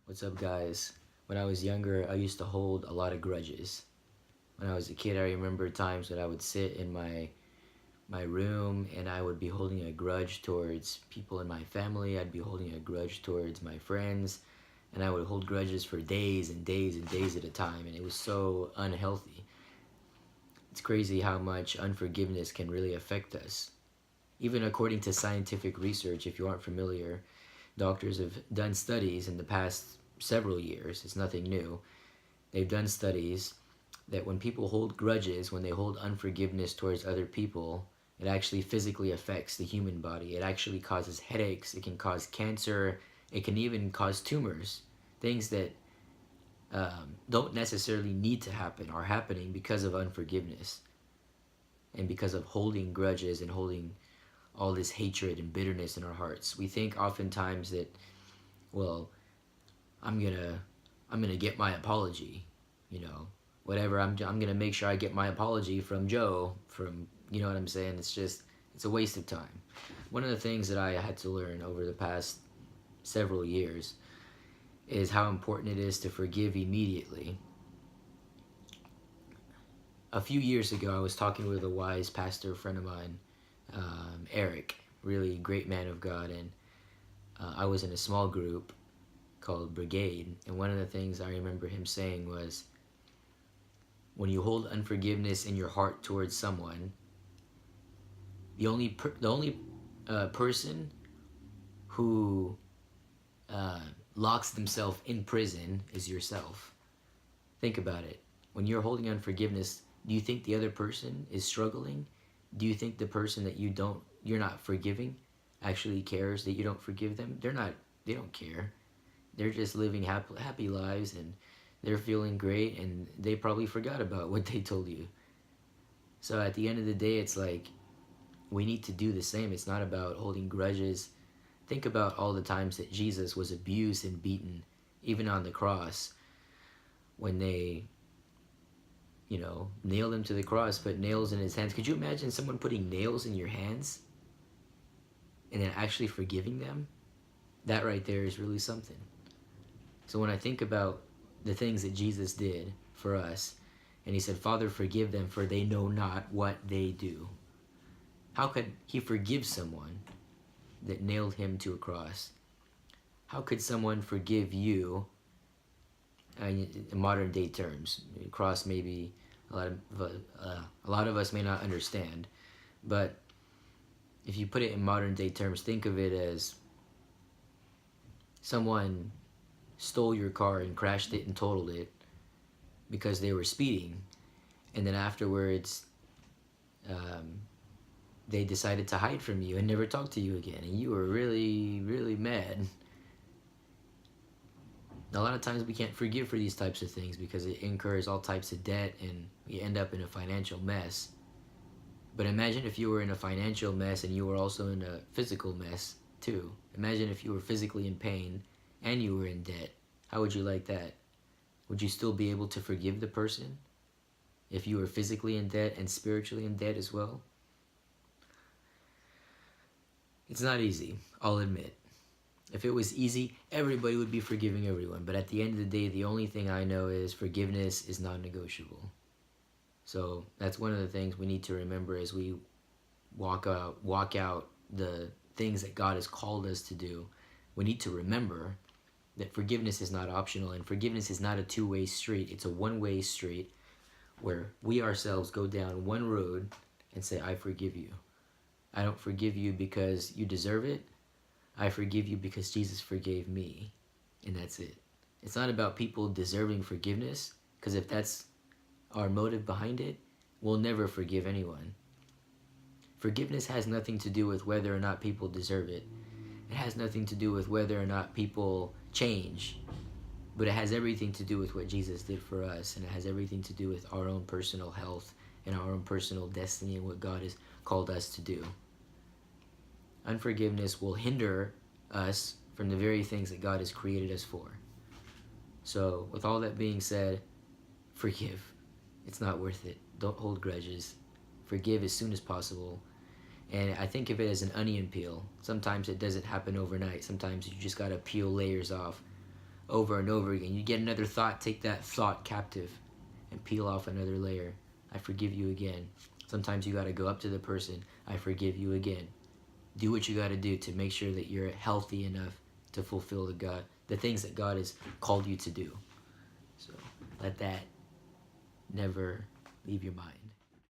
What's up, guys? When I was younger, I used to hold a lot of grudges. When I was a kid, I remember times when I would sit in my room and I would be holding a grudge towards people in my family. I'd be holding a grudge towards my friends, and I would hold grudges for days and days and days at a time, and it was so unhealthy. It's crazy how much unforgiveness can really affect us. Even according to scientific research, if you aren't familiar, doctors have done studies in the past several years. It's nothing new. They've done studies that when people hold grudges, when they hold unforgiveness towards other people, it actually physically affects the human body. It actually causes headaches. It can cause cancer. It can even cause tumors. Things that don't necessarily need to happen are happening because of unforgiveness and because of holding grudges and holding all this hatred and bitterness in our hearts. We think oftentimes that, well, I'm gonna get my apology, you know, whatever. I'm gonna make sure I get my apology from Joe. From you know what I'm saying? It's a waste of time. One of the things that I had to learn over the past several years is how important it is to forgive immediately. A few years ago, I was talking with a wise pastor friend of mine, Eric, really great man of God, and I was in a small group called Brigade, and one of the things I remember him saying was, when you hold unforgiveness in your heart towards someone, the only person who locks themselves in prison is yourself. Think about it. When you're holding unforgiveness, do you think the other person is struggling? Do you think the person that you're not forgiving actually cares that you don't forgive them? They don't care. They're just living happy lives, and they're feeling great, and they probably forgot about what they told you. So at the end of the day, it's like we need to do the same. It's not about holding grudges. Think about all the times that Jesus was abused and beaten, even on the cross, when they nailed him to the cross, put nails in his hands. Could you imagine someone putting nails in your hands and then actually forgiving them? That right there is really something. So when I think about the things that Jesus did for us, and he said, Father, forgive them, for they know not what they do. How could he forgive someone that nailed him to a cross? How could someone forgive you, in modern day terms? Cross, maybe a lot of us may not understand, but if you put it in modern day terms, think of it as someone stole your car and crashed it and totaled it because they were speeding, and then afterwards they decided to hide from you and never talk to you again, and you were really, really mad. A lot of times we can't forgive for these types of things because it incurs all types of debt and we end up in a financial mess. But imagine if you were in a financial mess and you were also in a physical mess too. Imagine if you were physically in pain and you were in debt. How would you like that? Would you still be able to forgive the person if you were physically in debt and spiritually in debt as well? It's not easy, I'll admit. If it was easy, everybody would be forgiving everyone. But at the end of the day, the only thing I know is forgiveness is non-negotiable. So that's one of the things we need to remember as we walk out the things that God has called us to do. We need to remember that forgiveness is not optional, and forgiveness is not a two-way street. It's a one-way street where we ourselves go down one road and say, I forgive you. I don't forgive you because you deserve it. I forgive you because Jesus forgave me, and that's it. It's not about people deserving forgiveness, because if that's our motive behind it, we'll never forgive anyone. Forgiveness has nothing to do with whether or not people deserve it. It has nothing to do with whether or not people change, but it has everything to do with what Jesus did for us, and it has everything to do with our own personal health and our own personal destiny and what God has called us to do. Unforgiveness will hinder us from the very things that God has created us for. So, with all that being said, forgive. It's not worth it. Don't hold grudges. Forgive as soon as possible. And I think of it as an onion peel. Sometimes it doesn't happen overnight. Sometimes you just gotta peel layers off over and over again. You get another thought, take that thought captive and peel off another layer. I forgive you again. Sometimes you got to go up to the person. I forgive you again. Do what you got to do to make sure that you're healthy enough to fulfill the things that God has called you to do. So let that never leave your mind.